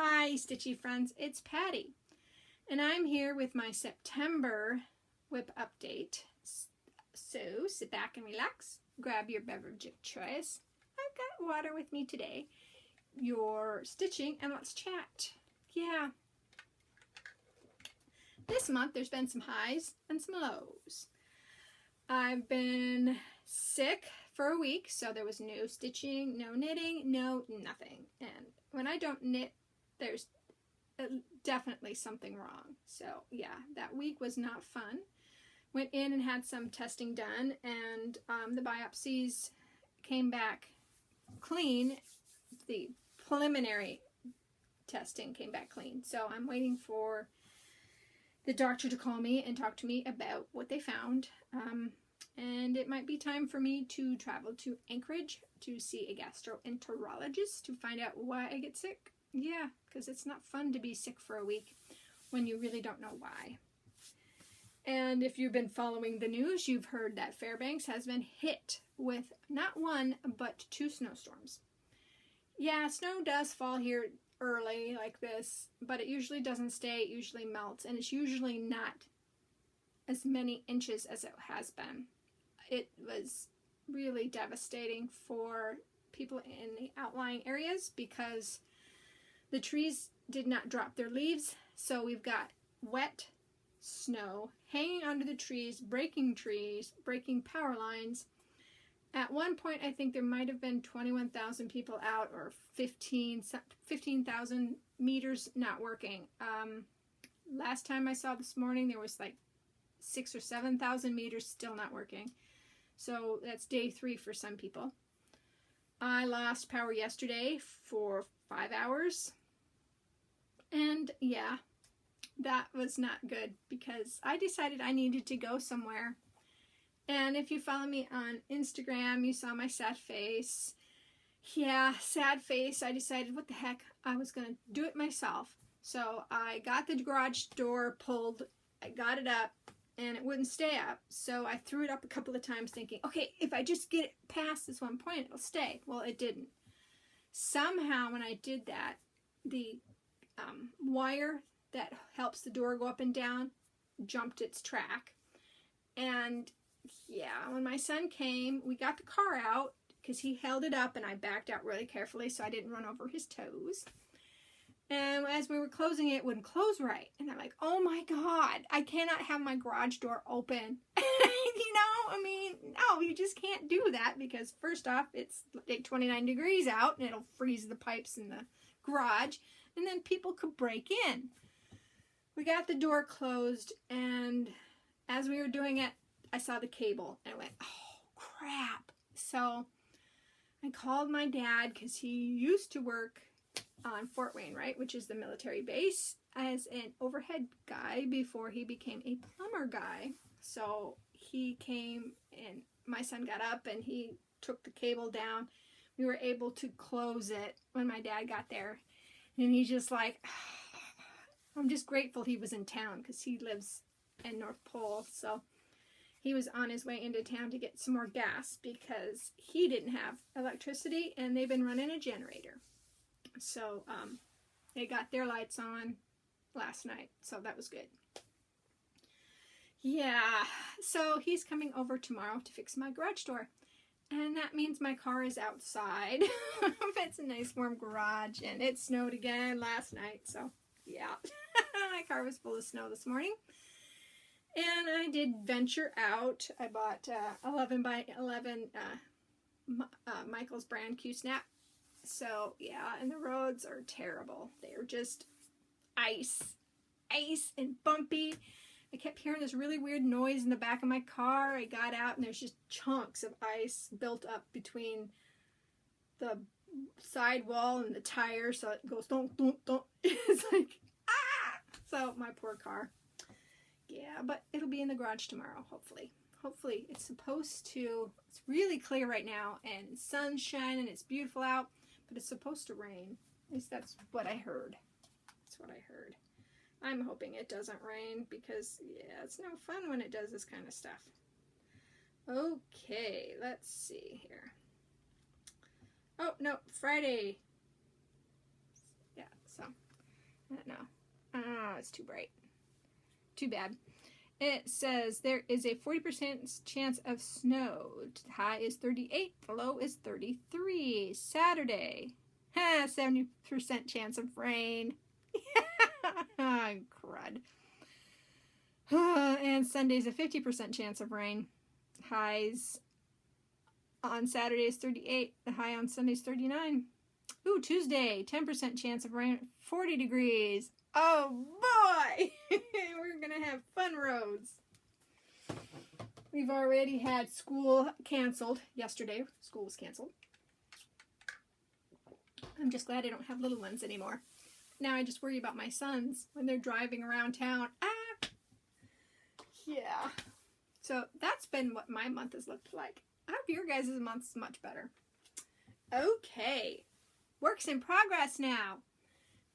Hi Stitchy friends, it's Patty, and I'm here with my September whip update. So sit back and relax, grab your beverage of choice. I've got water with me today. You're stitching and let's chat. Yeah. This month there's been some highs and some lows. I've been sick for a week, so there was no stitching, no knitting, no nothing. And when I don't knit, there's definitely something wrong. So yeah, that week was not fun. Went in and had some testing done, and the biopsies came back clean. The preliminary testing came back clean. So I'm waiting for the doctor to call me and talk to me about what they found. And it might be time for me to travel to Anchorage to see a gastroenterologist to find out why I get sick. Yeah, because it's not fun to be sick for a week when you really don't know why. And if you've been following the news, you've heard that Fairbanks has been hit with not one, but 2 snowstorms. Yeah, snow does fall here early like this, but it usually doesn't stay. It usually melts, and it's usually not as many inches as it has been. It was really devastating for people in the outlying areas because the trees did not drop their leaves, so we've got wet snow hanging under the trees, breaking power lines. At one point, I think there might have been 21,000 people out, or 15,000 meters not working. Last time I saw this morning, there was like 6,000 or 7,000 meters still not working. So that's day 3 for some people. I lost power yesterday for 5 hours. And yeah, that was not good because I decided I needed to go somewhere. And if you follow me on Instagram, you saw my sad face. Yeah, sad face. I decided, what the heck, I was going to do it myself. So I got the garage door pulled, I got it up, and it wouldn't stay up. So I threw it up a couple of times thinking, okay, if I just get it past this one point, it'll stay. Well, it didn't. Somehow when I did that, the wire that helps the door go up and down jumped its track. And yeah, when my son came, we got the car out because he held it up and I backed out really carefully so I didn't run over his toes. And as we were closing it, it wouldn't close right. And I'm like, oh my God, I cannot have my garage door open. You know, I mean, no, you just can't do that because first off, it's like 29 degrees out and it'll freeze the pipes in the garage. And then people could break in. We got the door closed, and as we were doing it, I saw the cable, and I went, oh, crap. So I called my dad, because he used to work on Fort Wainwright, which is the military base, as an overhead guy before he became a plumber guy. So he came, and my son got up, and he took the cable down. We were able to close it when my dad got there. And he's just like, I'm just grateful he was in town because he lives in North Pole. So he was on his way into town to get some more gas because he didn't have electricity and they've been running a generator. So they got their lights on last night. So that was good. Yeah, so he's coming over tomorrow to fix my garage door. And that means my car is outside. It's a nice warm garage, and it snowed again last night, so yeah. My car was full of snow this morning. And I did venture out. I bought 11 by 11 Michael's brand Q-Snap. So yeah, and the roads are terrible. They are just ice and bumpy. I kept hearing this really weird noise in the back of my car. I got out and there's just chunks of ice built up between the sidewall and the tire, so it goes don't. It's like, ah! So my poor car. Yeah, but it'll be in the garage tomorrow, hopefully. Hopefully. It's supposed to, it's really clear right now and the sun's shining, it's beautiful out, but it's supposed to rain. At least that's what I heard. That's what I heard. I'm hoping it doesn't rain because, yeah, it's no fun when it does this kind of stuff. Okay, let's see here. Oh, no, Friday. Yeah, so I don't know. Oh, it's too bright. Too bad. It says there is a 40% chance of snow. The high is 38. The low is 33. Saturday. 70% chance of rain. Crud. And Sunday's a 50% chance of rain. Highs on Saturday is 38. The high on Sunday is 39. Ooh, Tuesday, 10% chance of rain, 40 degrees. Oh boy! We're gonna have fun roads. We've already had school canceled yesterday. School was canceled. I'm just glad I don't have little ones anymore. Now I just worry about my sons when they're driving around town. Ah! Yeah. So that's been what my month has looked like. I hope your guys' month is much better. Okay. Works in progress now.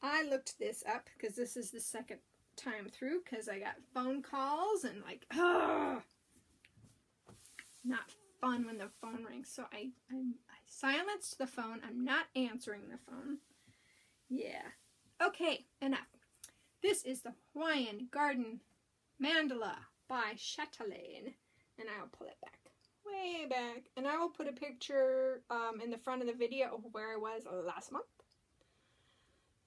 I looked this up because this is the second time through because I got phone calls and like, not fun when the phone rings. So I silenced the phone. I'm not answering the phone. Yeah. Okay, enough. This is the Hawaiian Garden Mandala by Chatelaine. And I'll pull it back. Way back. And I will put a picture in the front of the video of where I was last month.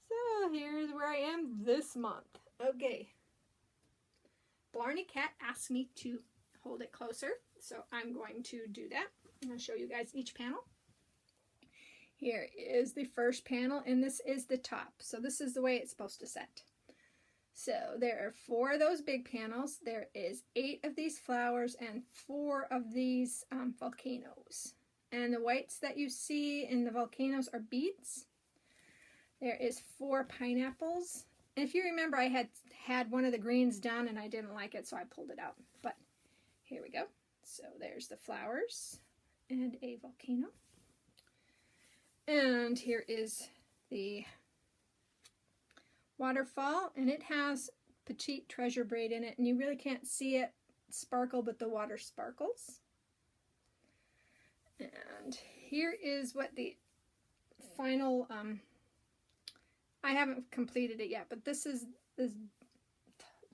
So here's where I am this month. Okay. Blarney Cat asked me to hold it closer. So I'm going to do that. I'm going to show you guys each panel. Here is the first panel and this is the top. So this is the way it's supposed to set. So there are 4 of those big panels. There is 8 of these flowers and 4 of these volcanoes. And the whites that you see in the volcanoes are beads. There is 4 pineapples. And if you remember, I had one of the greens done and I didn't like it, so I pulled it out. But here we go. So there's the flowers and a volcano. And here is the waterfall, and it has petite treasure braid in it, and you really can't see it sparkle, but the water sparkles. And here is what the final, I haven't completed it yet, but this is as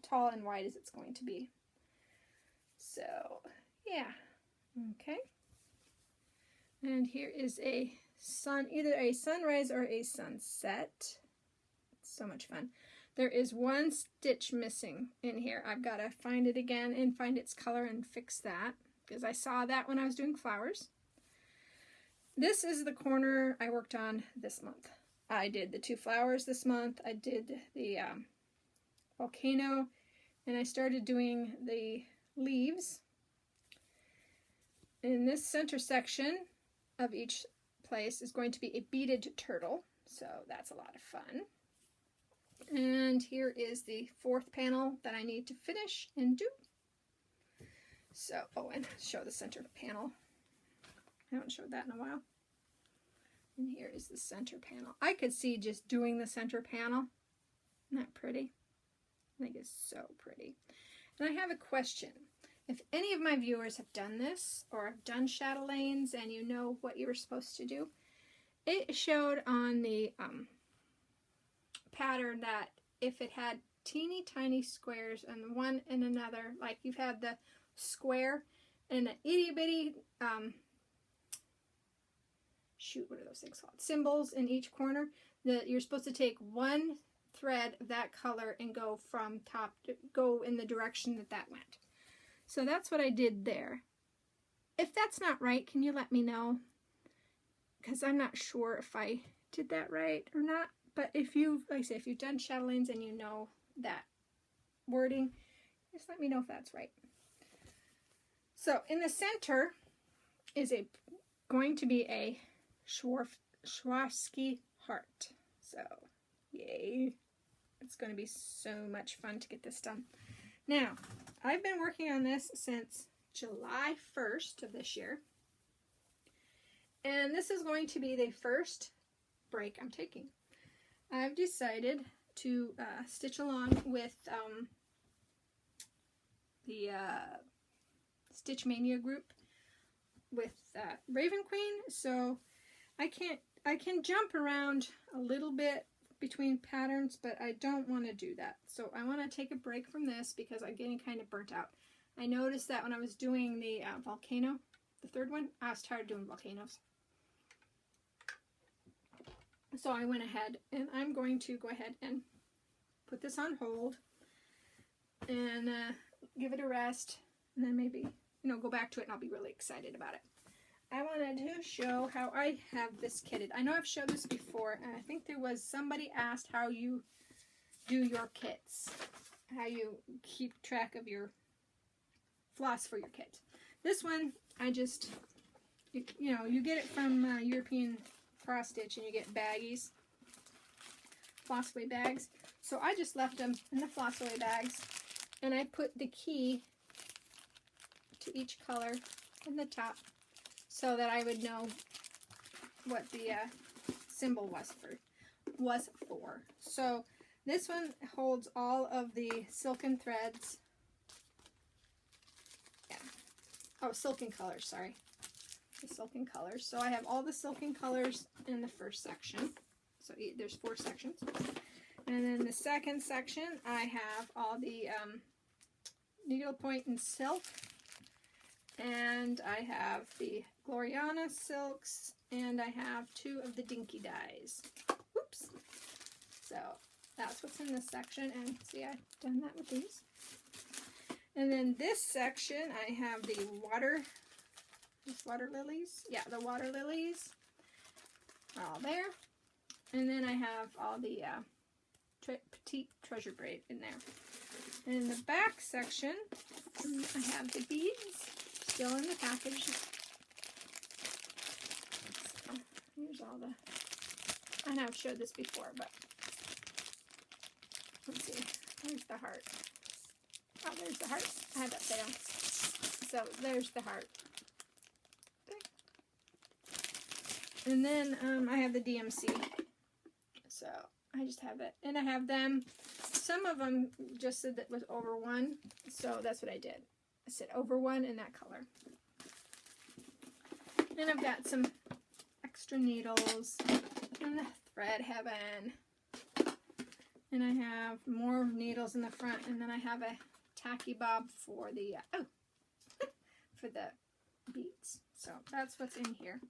tall and wide as it's going to be. So, yeah, okay. And here is a either a sunrise or a sunset. So much fun. There is 1 stitch missing in here. I've got to find it again and find its color and fix that because I saw that when I was doing flowers. This is the corner I worked on this month. I did the 2 flowers this month. I did the volcano and I started doing the leaves. In this center section of each place is going to be a beaded turtle. So that's a lot of fun. And here is the 4th panel that I need to finish and do. So, oh, and show the center panel. I haven't showed that in a while. And here is the center panel. I could see just doing the center panel. Isn't that pretty? I think it's so pretty. And I have a question. If any of my viewers have done this or have done chatelaines and you know what you were supposed to do, it showed on the pattern that if it had teeny tiny squares and one and another, like you've had the square and an itty bitty, shoot, what are those things called? Symbols in each corner, that you're supposed to take 1 thread of that color and go from top to go in the direction that that went. So that's what I did there. If that's not right, can you let me know? Because I'm not sure if I did that right or not. But if you've, like I say, if you've done chatelaines and you know that wording, just let me know if that's right. So in the center is going to be a Swarovski heart. So, yay. It's going to be so much fun to get this done. Now, I've been working on this since July 1st of this year. And this is going to be the first break I'm taking. I've decided to stitch along with the Stitch Mania group with Raven Queen. So I can jump around a little bit between patterns, but I don't want to do that. So I want to take a break from this because I'm getting kind of burnt out. I noticed that when I was doing the volcano, the third one, I was tired of doing volcanoes. So I went ahead and I'm going to go ahead and put this on hold and give it a rest, and then maybe, you know, go back to it and I'll be really excited about it. I wanted to show how I have this kitted. I know I've showed this before, and I think there was somebody asked how you do your kits, how you keep track of your floss for your kit. This one, I just, you know, you get it from European Cross Stitch, and you get baggies, floss away bags. So I just left them in the floss away bags, and I put the key to each color in the top so that I would know what the symbol was for. So this one holds all of the silken threads. Yeah. Oh, silken colors, sorry. The silken colors. So I have all the silken colors in the first section. So there's 4 sections. And then the second section, I have all the needlepoint and silk. And I have the Gloriana silks. And I have 2 of the Dinky dyes. Oops. So that's what's in this section. And see, I've done that with these. And then this section, I have the water lilies. Yeah, the water lilies are all there. And then I have all the petite treasure braid in there. And in the back section, I have the beads still in the package. So here's all the, I know I've showed this before, but let's see. There's the heart. Oh, there's the heart. I had that down. So there's the heart. And then I have the DMC. So I just have it. And I have them. Some of them just said that was over 1. So that's what I did. I said over 1 in that color. And I've got some extra needles in the thread heaven. And I have more needles in the front. And then I have a tacky bob for the, for the beads. So that's what's in here.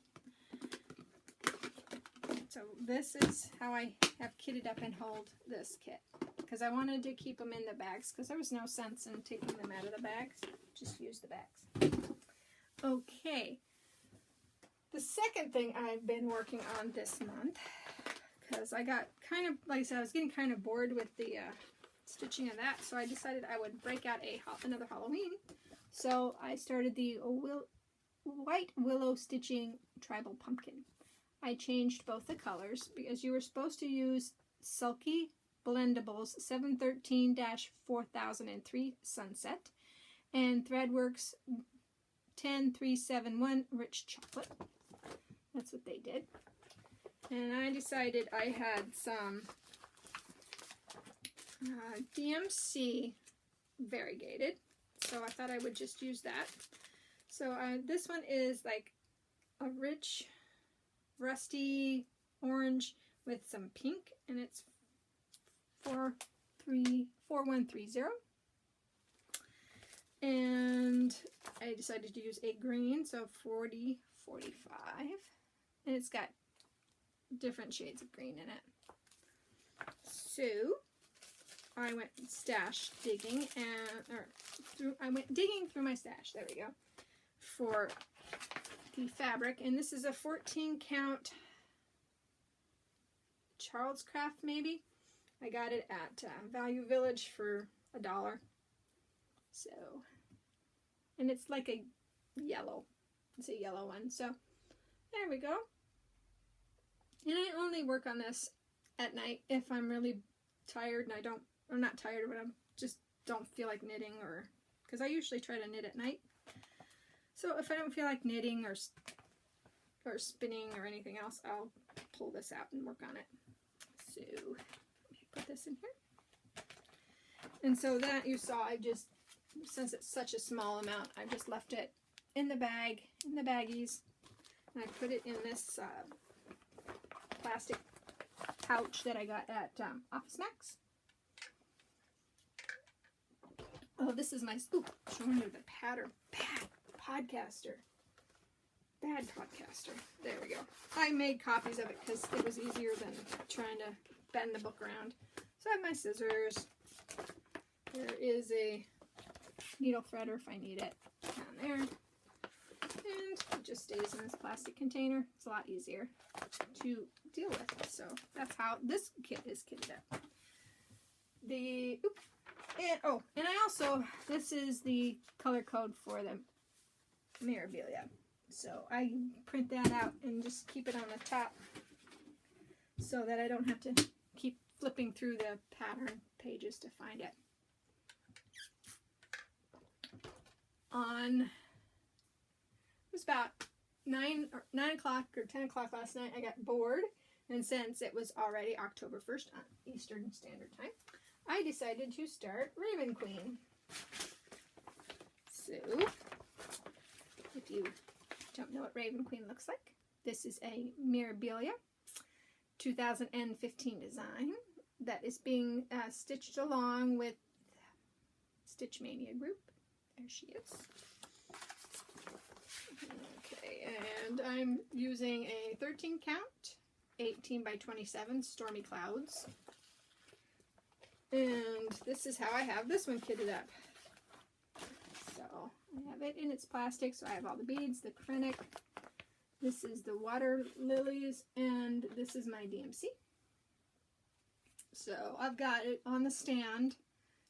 So this is how I have kitted up and hold this kit, because I wanted to keep them in the bags because there was no sense in taking them out of the bags. Just use the bags. Okay. The second thing I've been working on this month, because I got kind of, like I said, I was getting kind of bored with the stitching of that, so I decided I would break out another Halloween. So I started the White Willow Stitching Tribal Pumpkin. I changed both the colors because you were supposed to use Sulky Blendables 713-4003 Sunset and Threadworks 10371 Rich Chocolate. That's what they did. And I decided I had some DMC variegated, so I thought I would just use that. So this one is like a rich rusty orange with some pink, and it's 4130. And I decided to use a green, so 4045, and it's got different shades of green in it. So I went stash digging, and I went digging through my stash. There we go. For the fabric, and this is a 14 count Charles Craft, maybe. I got it at Value Village for $1. So, and it's like a yellow. It's a yellow one. So there we go. And I only work on this at night if I'm really tired and I'm not tired, but I just don't feel like knitting, or because I usually try to knit at night. So if I don't feel like knitting or spinning or anything else, I'll pull this out and work on it. So let me put this in here. And so that you saw, I just, since it's such a small amount, I've just left it in the bag, in the baggies, and I put it in this plastic pouch that I got at Office Max. Oh, this is my, showing you the pattern. Bad podcaster. There we go. I made copies of it because it was easier than trying to bend the book around. So I have my scissors. There is a needle threader if I need it down there. And it just stays in this plastic container. It's a lot easier to deal with. So that's how this kit is kitted up. And I also, this is the color code for the Mirabilia. So I print that out and just keep it on the top so that I don't have to keep flipping through the pattern pages to find it. It was about 9 o'clock or 10 o'clock last night, I got bored, and since it was already October 1st on Eastern Standard Time, I decided to start Raven Queen. So, if you don't know what Raven Queen looks like, this is a Mirabilia 2015 design that is being stitched along with Stitch Mania Group. There she is. Okay, and I'm using a 13 count, 18 by 27 Stormy Clouds. And this is how I have this one kitted up. So I have it in its plastic, so I have all the beads, the acrylic. This is the water lilies, and this is my DMC. So I've got it on the stand,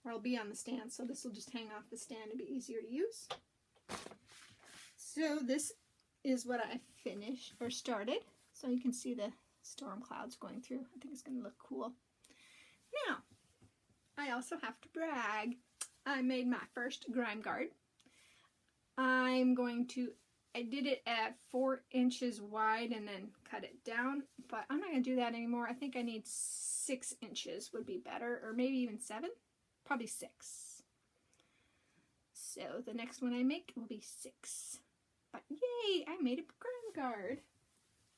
or I'll be on the stand, so this will just hang off the stand and be easier to use. So this is what I finished, or started. So you can see the storm clouds going through. I think it's going to look cool. Now, I also have to brag. I made my first grime guard. I did it at 4 inches wide and then cut it down, but I'm not going to do that anymore. I think I need 6 inches would be better, or maybe even 7. Probably 6. So the next one I make will be 6. But yay, I made a grime guard.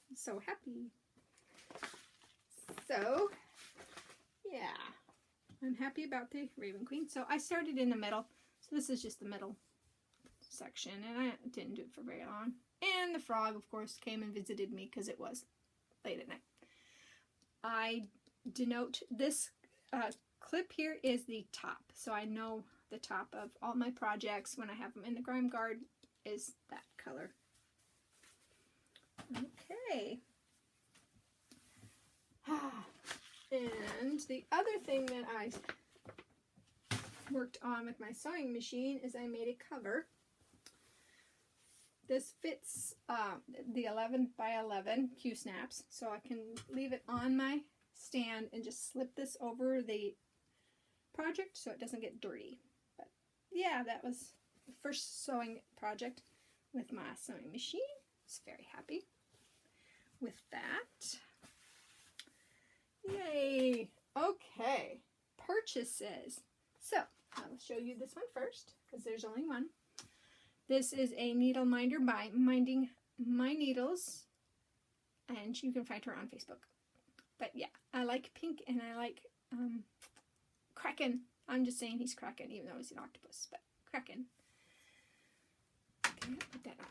I'm so happy. So, yeah. I'm happy about the Raven Queen. So I started in the middle. So this is just the middle section, and I didn't do it for very long. And the frog, of course, came and visited me because it was late at night. I denote this clip here is the top. So I know the top of all my projects when I have them in the grime guard is that color. Okay. And the other thing that I worked on with my sewing machine is I made a cover. This fits the 11 by 11 Q-snaps, so I can leave it on my stand and just slip this over the project so it doesn't get dirty. But yeah, that was the first sewing project with my sewing machine. I was very happy with that. Yay! Okay, purchases. So, I will show you this one first, because there's only one. This is a needle minder by Minding My Needles, and you can find her on Facebook. But yeah, I like pink, and I like Kraken. I'm just saying he's Kraken, even though he's an octopus, but Kraken. Okay, put that on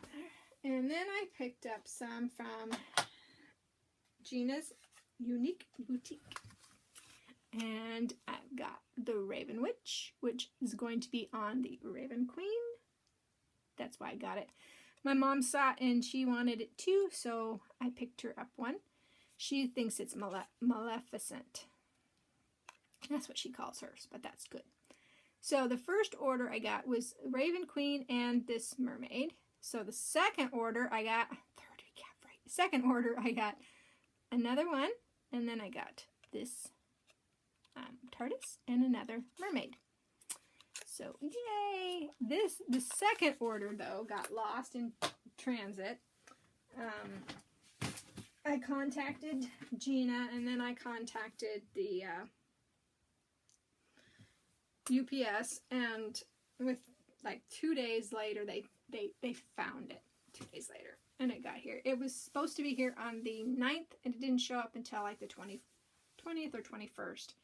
there. And then I picked up some from Gina's Unique Boutique, and I've got the Raven Witch, which is going to be on the Raven Queen. That's why I got it. My mom saw it and she wanted it too, so I picked her up one. She thinks it's Maleficent. That's what she calls hers, but that's good. So the first order I got was Raven Queen and this mermaid. So the second order I got, second order I got another one, and then I got this TARDIS and another mermaid. So yay! The second order though got lost in transit. I contacted Gina, and then I contacted the UPS, and with like 2 days later they found it. 2 days later, and it got here. It was supposed to be here on the 9th, and it didn't show up until like the 20th or 21st.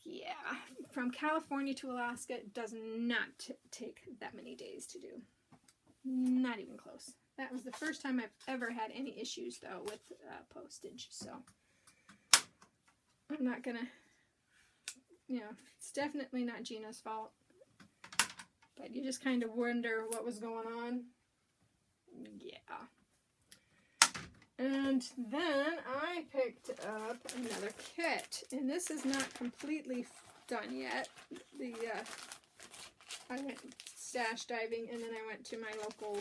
Yeah, from California to Alaska, it does not take that many days to do. Not even close. That was the first time I've ever had any issues, though, with postage. So I'm not gonna, you know, it's definitely not Gina's fault. But you just kind of wonder what was going on. Yeah. And then I picked up another kit, and this is not completely done yet. I went stash diving, and then I went to my local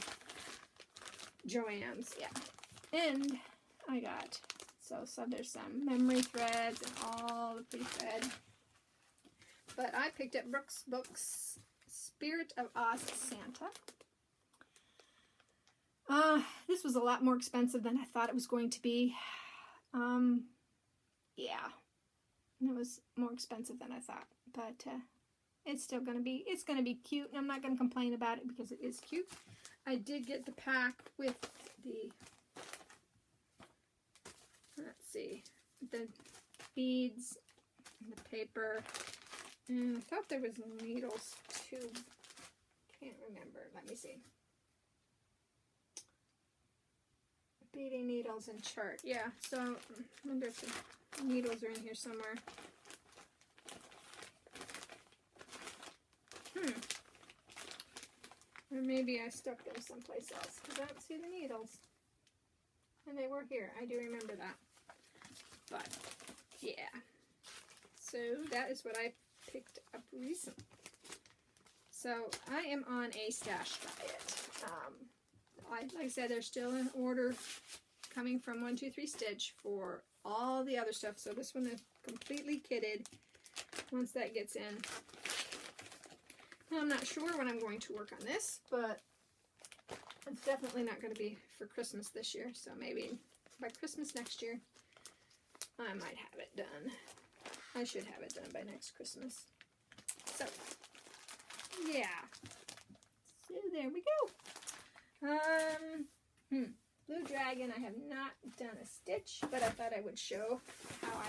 Joann's, yeah. And I got, so there's some memory threads and all the pretty thread. But I picked up Brooks Books Spirit of Oz Santa. This was a lot more expensive than I thought it was going to be. Yeah, it was more expensive than I thought, but it's still gonna be cute, and I'm not gonna complain about it because it is cute. I did get the pack with the, let's see, the beads and the paper, and I thought there was needles too. Can't remember. Let me see. Beading needles and chart. Yeah, so I wonder if the needles are in here somewhere. Or maybe I stuck them someplace else because I don't see the needles. And they were here. I do remember that. But, yeah. So that is what I picked up recently. So I am on a stash diet. Like I said, there's still an order coming from 123 Stitch for all the other stuff. So this one is completely kitted once that gets in. Now, I'm not sure when I'm going to work on this, but it's definitely not going to be for Christmas this year. So maybe by Christmas next year, I might have it done. I should have it done by next Christmas. So, yeah. So there we go. Blue Dragon, I have not done a stitch, but I thought I would show how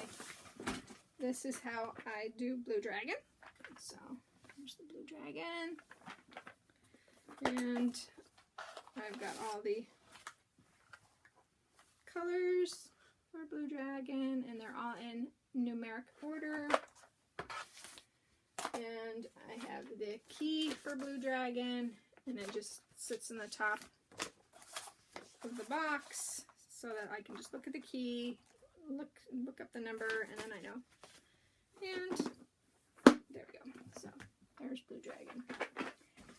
this is how I do Blue Dragon. So, here's the Blue Dragon. And I've got all the colors for Blue Dragon, and they're all in numeric order. And I have the key for Blue Dragon, and it just sits in the top of the box so that I can just look at the key, look up the number, and then I know. And there we go. So there's Blue Dragon.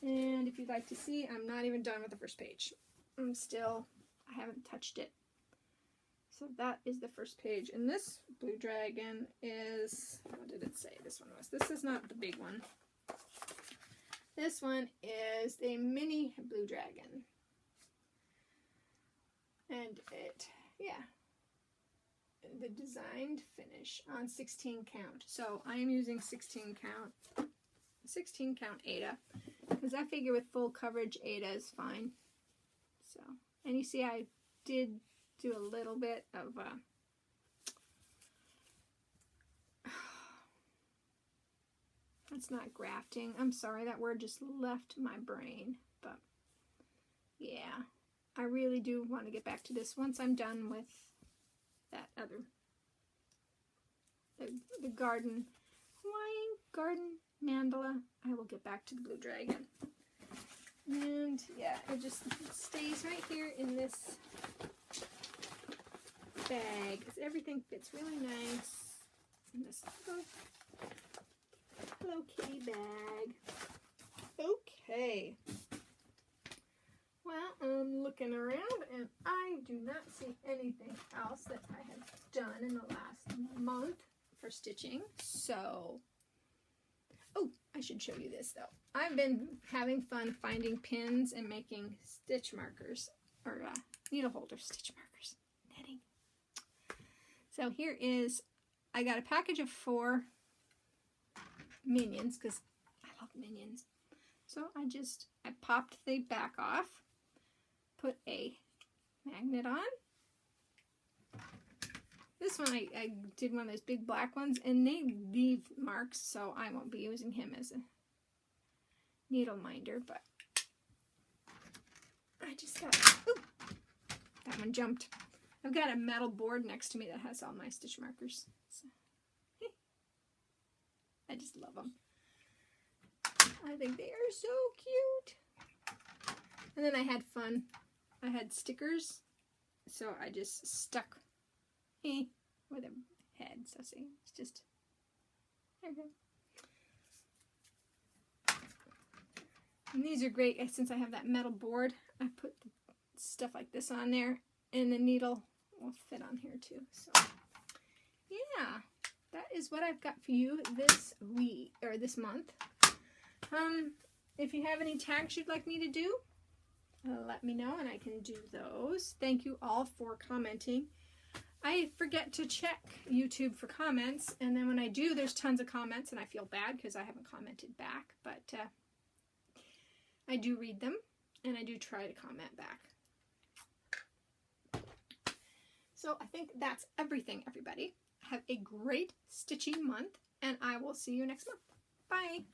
And if you'd like to see, I'm not even done with the first page. I haven't touched it. So that is the first page. And this Blue Dragon is, what did it say this one was? This is not the big one. This one is a mini Blue Dragon. And it, yeah, the designed finish on 16 count. So I am using 16 count Aida, because I figure with full coverage Aida is fine. So, and you see I did do a little bit of it's not grafting. I'm sorry, that word just left my brain, but yeah. I really do want to get back to this once I'm done with that other, the garden, Hawaiian garden mandala. I will get back to the Blue Dragon. And yeah, it just stays right here in this bag because everything fits really nice in this little kitty bag. Okay. Well, I'm looking around and I do not see anything else that I have done in the last month for stitching. So, oh, I should show you this though. I've been having fun finding pins and making stitch markers, or needle holder stitch markers, knitting. So here is, I got a package of 4 minions because I love minions. So I popped the back off, put a magnet on, This one I did one of those big black ones, and they leave marks, so I won't be using him as a needle minder, but I just got, ooh, that one jumped. I've got a metal board next to me that has all my stitch markers. So, I just love them. I think they are so cute. And then I had fun. I had stickers, so I just stuck with a head. So see, it's just, there we go. And these are great since I have that metal board. I put stuff like this on there, and the needle will fit on here too. So yeah, that is what I've got for you this week or this month. If you have any tags you'd like me to do, let me know and I can do those. Thank you all for commenting. I forget to check YouTube for comments, and then when I do, there's tons of comments, and I feel bad because I haven't commented back, but I do read them, and I do try to comment back. So I think that's everything, everybody. Have a great stitching month, and I will see you next month. Bye!